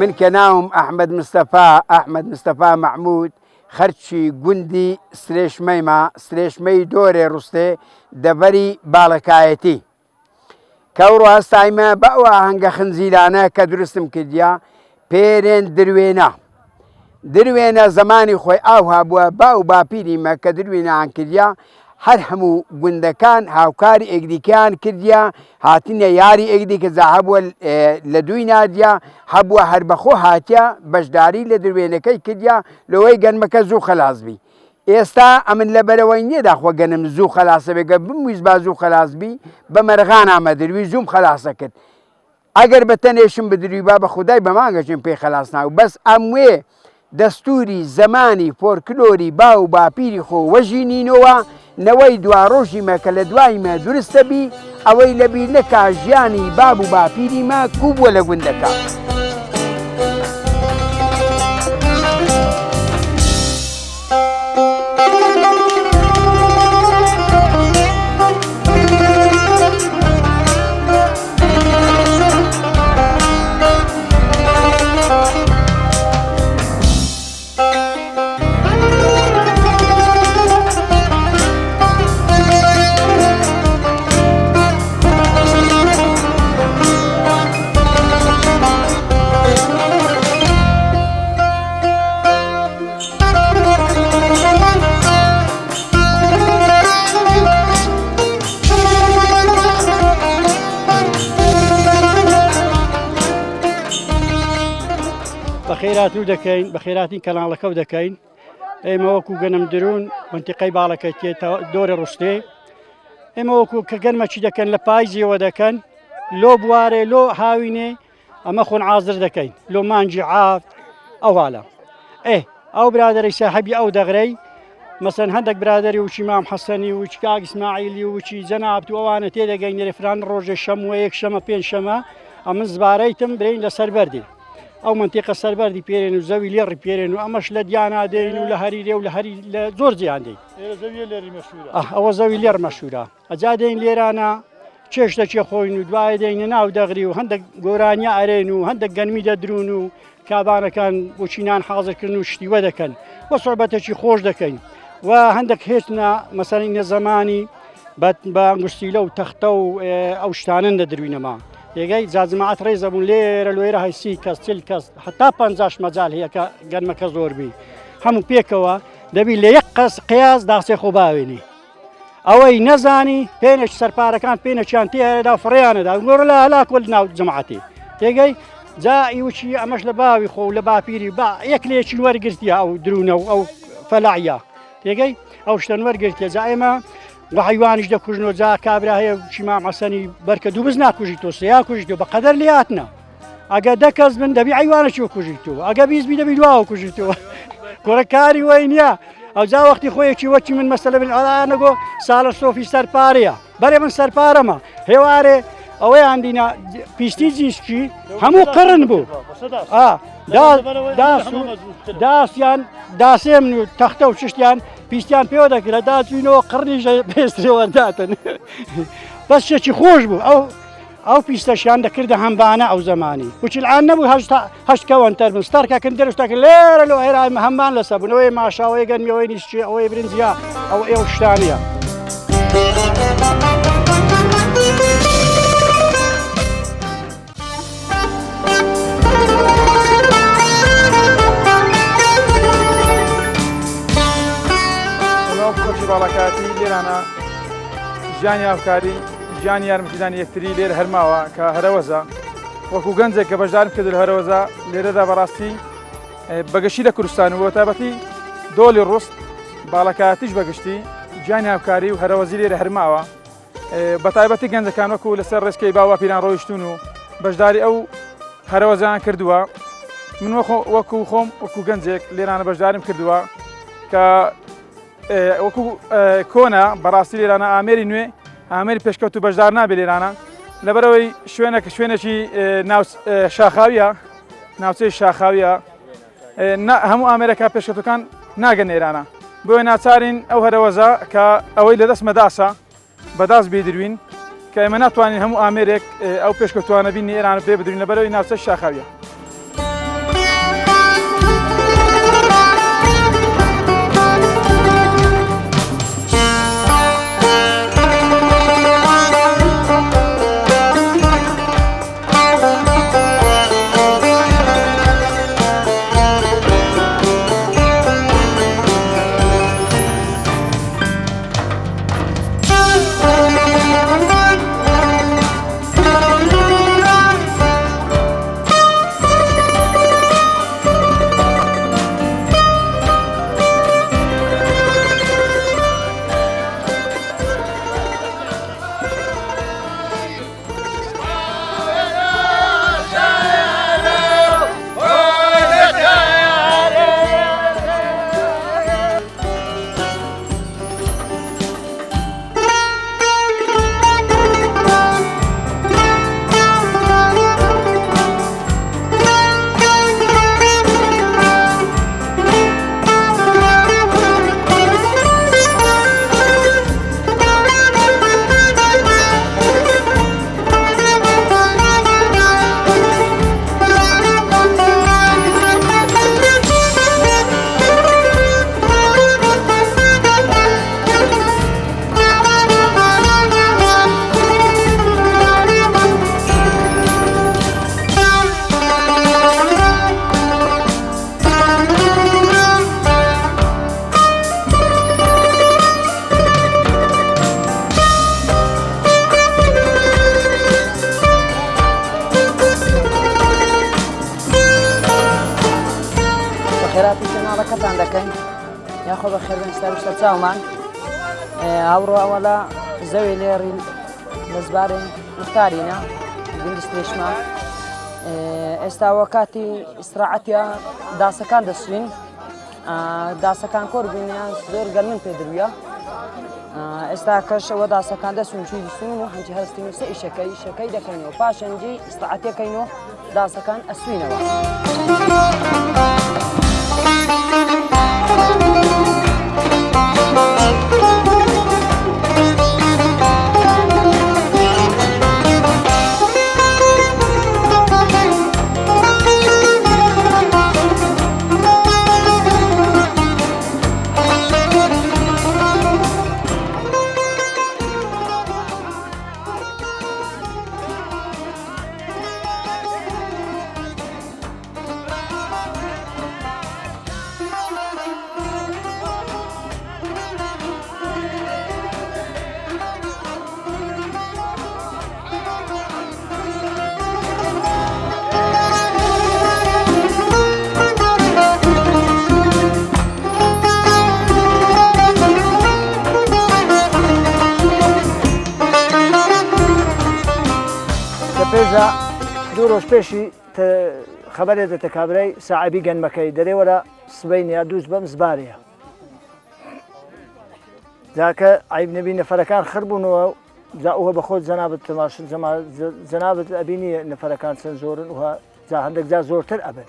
من كناهم أحمد مصطفى محمود خرچی گوندی سرێشمەی دۆرێ ڕوستێ دەبەری باڵەکایەتی کەوڕۆ هەستایمە بە ئەو ئاهەنگە خنزیرانە کە دروستم کردیا پێرێن دروێنە زمانی خۆی ئاوها بووە با و باپیریمە کە دروێنەیان کردیا هەر هەموو گوندەکان هاوکاری ئەگریکیان کردیا هاتینە یاری ئەگری کە جا هەبووە لە دووی نادیا هەبووە هەر بەخۆ هاتیە بەشداری لە دروێنەکەی کردیا لەوەی گەنمەکە زوو خەلاص بی ئێستا ئەمن لەبەرەوەی نییەدا خۆ گەنم زوو خەلاسە بێگە بمویست با زوو خەلاص بی بە مەرغان ئامە دروی زووم خەلاسە کرد ئەگەر بە تەنێشم بدروی با بە خودای بەمانگەچین پێی خەلاص ناو بەس ئەموێ دەستوری زەمانی فۆرکلۆری با و باپیری خۆ وەژینینەوە نەوەی دواڕۆژیمە کە لە دوایمە دروستە بی ئەوەی لەبیر نەکا ژیانی باب و باپیریمە کوو بووە لە گوندەکە. بەخێراتوو دەکەین بە خێراتی کەناڵەکەو دەکەین ئێمە وەکو گەنم درون منتیقەی باڵەکەی تێتە دۆرە ڕوستێ ئێمە وەکو کە گەنمەچی دەکەن لە پایزیەوە دەکەن لۆ بوارێ لۆ هاوینێ ئەمە خۆن ئازر دەکەین لۆ مانجی عافت ئەوواڵە ئەو برادەی ساحەبی ئەو دەغرەی مەسەن هەندێک برادری وچی مام حەسەنی وچ کاک ئیسماعیلی وچی جەنابەت و ئەوانە تێدەگەین لێفران ڕۆژێ شەموە یەک شەمە پێنج شەمە ئەمن زبارەیتم برین لە سەربەردی ئەو منتیقە سەربەردی پێرێن و زەوی لێڕی پێرێن و ئەمەش لە دیانا دێن و لە هەریرێ و لە هەری لە زۆر جیان دێن ئەوە زەوی لێر مەشهورە ئەجا دێن لێرانە چێشتەچێ خۆین و دوایە دێنە ناو دەغری و هەندێک گۆرانیا ئەرێن و هەندێک گەنمی دەدرون و کابانەکان بۆچینان حازرکردن و شتیوە دەکەن بە سۆحبەتێکی خۆش دەکەین و هەندێک هێتنە مەسەڵینە زەمانی بە ئەنگوستیلە و تەختە و ئەو شتانن دەدروینەما دێگەی جازمەعەت ڕێزەبوون لێرە لێرە هەیسی کەس چل کەس حتا 50 مەجال هەیە کە گەنمەکە زۆربی هەموو پێکەوە دەبی لە یەک قەس قیاس داسێ خۆ باوێنی ئەوەی نەزانی پێنێک سەرپارەکان پێنەچیان تێدا فڕیانەدا گۆڕە لە هەلاک وەل ناو جەماعەتی تێگەی جا ئیوچی ئەمەش لە باوی خۆ و لە باپیری با یەک لێکی وەرگرتیە ئەو درونە و ئەو فەلاعیە تێگەی ئەو شتەن وەرگرتیە جا ئێمە وحیوانیش دەکوژنەوە جا کابرا هەیە چیما مەسەنی بەرکە دوو بز ناکوژیتەوە سیا کوژیتەوە بە قەدەر لێهاتنە ئەگە دە کەس بن دەبی حیوانێکی کوژیتەوە ئەگە بیزبی دەبی دواوە کوژیتەوە کۆرەکاری وای نییە ئەو جا وەختی خۆیەکی وەچی من مەسەلە بن ئەڵانەگۆ ساڵە سۆفی سەرپارەیە بەرێ من سەرپارەمە هێوارێ ئەوەی هەندینە پیستی جیسکی هەموو قڕن بوو داسیان داسێم و تەختە و شتیان پیستیان پێوە دەکرێت داچوینەوە قڕنیژە پێسترێوەداتن بەس شێکی خۆش بوو ئەو پیستەشیان دەکردە هەمبانە ئەو زمانی وچیلعان نەبوو هەشت کەوەنتەر بن ستارکەکن دەرشتەکە لێرە لەو هێرای هەمبان لەسە بوونەوەی ماشاوەی گەنمیەوەی نیشتی ئەوەی برنجیا ئەو ئێوە شتانیە. باڵەکاتی لێرانە ژیانی ئاوکاری ژیانی یارمەتیدانی یەکتری لێرە هەرماوە کە هەرەوەزە وەکو گەنجێک کە بەشدارم کرد لە هەرەوەزە لێرەدا بەڕاستی بەگەشتی لە کوردستان و تایبەتی دۆڵی ڕوست باڵەکاتیش بەگشتی ژیانی ئاوکاری و هەرەوەزی لێرە هەرماوە بە تایبەتی گەنجەکان وەکو لەسەر ڕێسکەی باوا پیران ڕۆیشتون و بەشداری ئەو هەرەوەزیان کردووە من وەکو خۆم وەکو گەنجێک لێرانە بەشدارم کردووە کە وەکو کۆنا بەڕاستی لێرانە ئامێری نوێ ئامێری پێشکەوت و بەشدار نابێت لێرانە لەبەرەوەی شوێنێکی شاخاویە ناوچەی شاخاویە هەموو ئامێرەکە پێشکەوتەکان ناگەن لێرانە بۆیە ناچارین ئەو هەرەوەزە کە ئەوەی لەدەست مەداسە بەداست بێدروین کە ئێمە ناتوانین هەموو ئامێرێک ئەو پێشکەوتوانە بینی ئێرانە پێ بدرین لەبەرەوەی ناوچە شاخاویە. خۆ بە خێربن سەرشتە چاومان هەوڕۆ ئەوەلا زەوی لێڕین مەزبارێن مختارینە گندستێشمان ئێستاوە کاتی ئیسراعەتە داسەکان دەسوین داسەکان کۆر بینیان زۆر گەرمن پێدرویە ئێستا کەشەوە داسەکان دەسوین چوی دەسوین و هەنجی هەستین و سە ئیشەکەی دەکەینەوە پاشەنجی ئیسراعەتەکەینەوە داسەکان ئەسوینەوە. پێشە دوو ڕۆژ پێشی خەبەرێ دەتە کابرای ساعبی گەنمەکەی دەرێوەرە سبەینە دووس بەم زبارەیە جاکە عیب نەبی نەفەرەکان خڕبوونەوە جا ئەوە بە خۆت جەنابەت تەماشا جەنابەت ئەبینی نەفەرەکان چەند زۆرن وها جا هەندێک جا زۆرتر ئەبن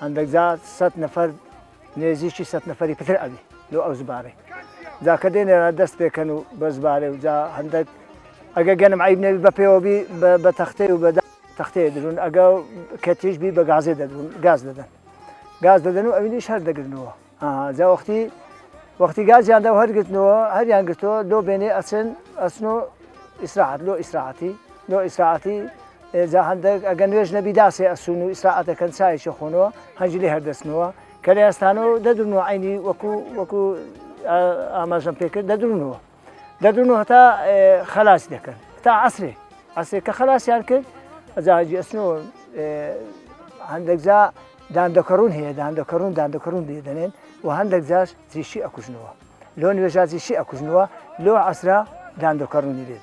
هەندێک جا 100 نەفەر نێزییکی 100 نەفەری پتر ئەبی لۆ ئەو زبارەی جاکە دێنێرە دەست پێکەن و بە زبارێ و جا هەندێک ئەگە گەنم عیب نەبی بە پێوەبی بە تەختەی و بە تەختەیە دەدرون ئەگە کەتیشبی بە گازێ دەدرون گاز دەدەن و ئەوینیش هەر دەگرنەوە جا وەختی گازیاندا و هەرگرتنەوە هەریان گرتەوە لۆ بێنێ ئەچن و ئیسراحەت لۆ ئیسراحەتی جا هەندێک ئەگە نوێژ نەبی داسێ ئەسون و ئیسراحەتەکەن چایشە خۆنەوە هەنجی لێ هەردەستنەوە کە لە ئێستانەوە دەدرنەوە عینی وەکو ئاماژەم پێکرد دەدرنەوە هەتا خەلاسی دەکەن تا عەسرێ کە خەلاسیان کرد ئەجاجی ئەچنەوە هەندێک جا داندەکەڕون هەیە داندەکەڕون لێ دەنێن و هەندێک جاش جیشی ئەکوژنەوە لۆ نوێژا جیشی ئەکوژنەوە لۆ عەسرا داندەکەڕونی لێ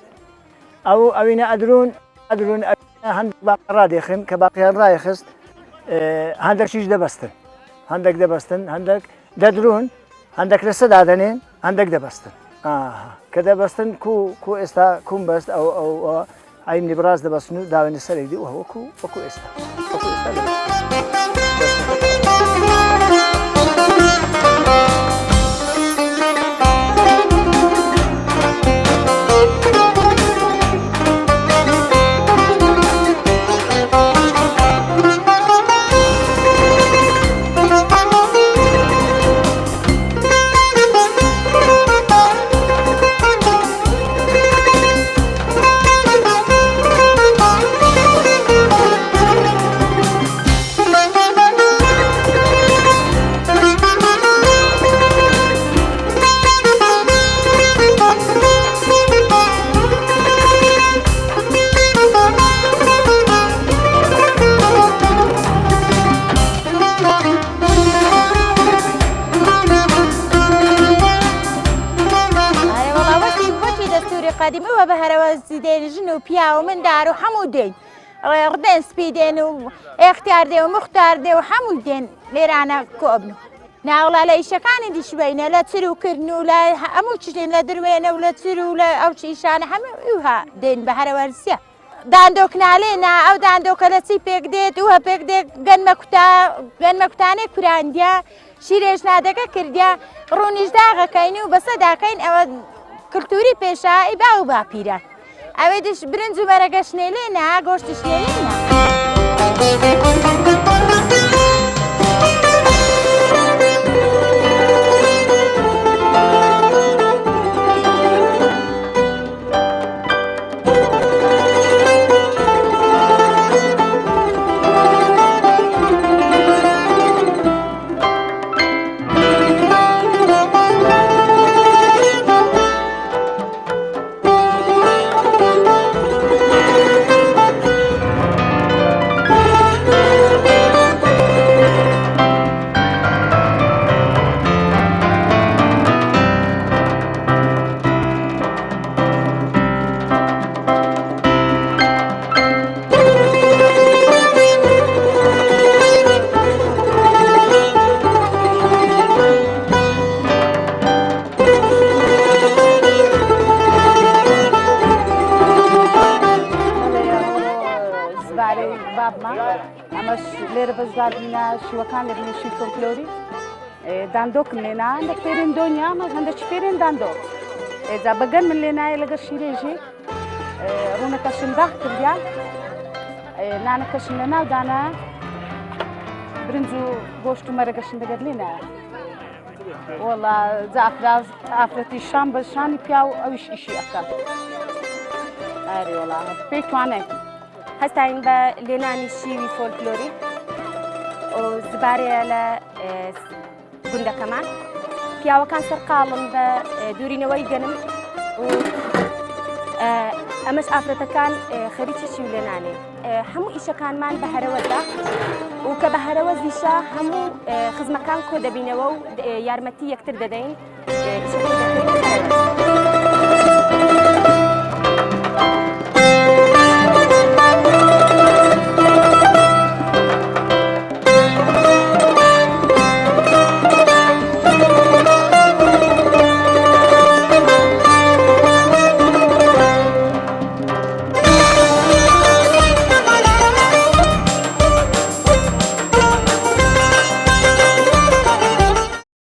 ئەوینە ئەدرون هەندێک باقی ڕادێخن کە باقییان ڕایخست هەندێکیش دەبەستن هەندێک دەدرون هەندێک لەسە دادەنێن هەندێک دەبەستن کە دەبەستن کو ئێستا کوم بەست ئەو عینی بڕاز دەبەستن و داوێنە سەرێکی و وەکو ئێستا قدیمەوە بە هەرەوەزی دێنژن و پیا و مندار و هەموو دێن ڕێن سپی دێن و ئێختیار دێ و مختار دێ و هەموو دێن لێرانە کۆبن و ناوڵا لە ئیشەکانی دیشبینە لە چروکردن و لە هەموو چێن لە دروێنە و لە چر و لە ئەو چیشانە هەموو ئوها دێن بە هەرەوەرزیە داندۆکنالێنا ئەو داندۆکە لە چی پێک دێت وهە پێک دێت گەنمە کوتانێک کوراندیا شیرێژ نادەکە کردیا ڕوونیش داغەکەین و بەسە داکەین ئەوە کلتوری پێشایی با و باپیرە ئەوێ دش برنج و مەرەگەشنێ لێنا گۆشتش لێ لێنا پارەی بابمان ئەمەش لێرە بەشداربووینە شیوەکان لە بنێشی فۆلکلۆری داندۆکم لێنا هەندێک فێرین دۆنیا ئەمە هەندێکی فێرین داندۆ ئێجا بەگەن من لێنایە لەگەر شیرێژی ڕوونەکەشم داخ کردیان نانەکەشم لە ناودانە برنج و گۆشت و مەرەگەشم دەگەر لێنایە وەڵا ئافرەتی شام بە شانی پیا و ئەویش ئیشی ئەکات ئەرێ وەڵا پێی توانێت هەستاین بە لێنانی شیوی فۆلکلۆری و زبارەیە لە گوندەکەمان پیاوەکان سەرقاڵن بە دوورینەوەی گەنم و ئەمەش ئافرەتەکان خەریکی شیو لێنانێ هەموو ئیشەکانمان بە هەرەوەدا و کە بە هەرەوەزیشە هەموو خزمەکان کۆ دەبینەوە و یارمەتی یەکتر دەدەین ئیشەکەی دەکەین.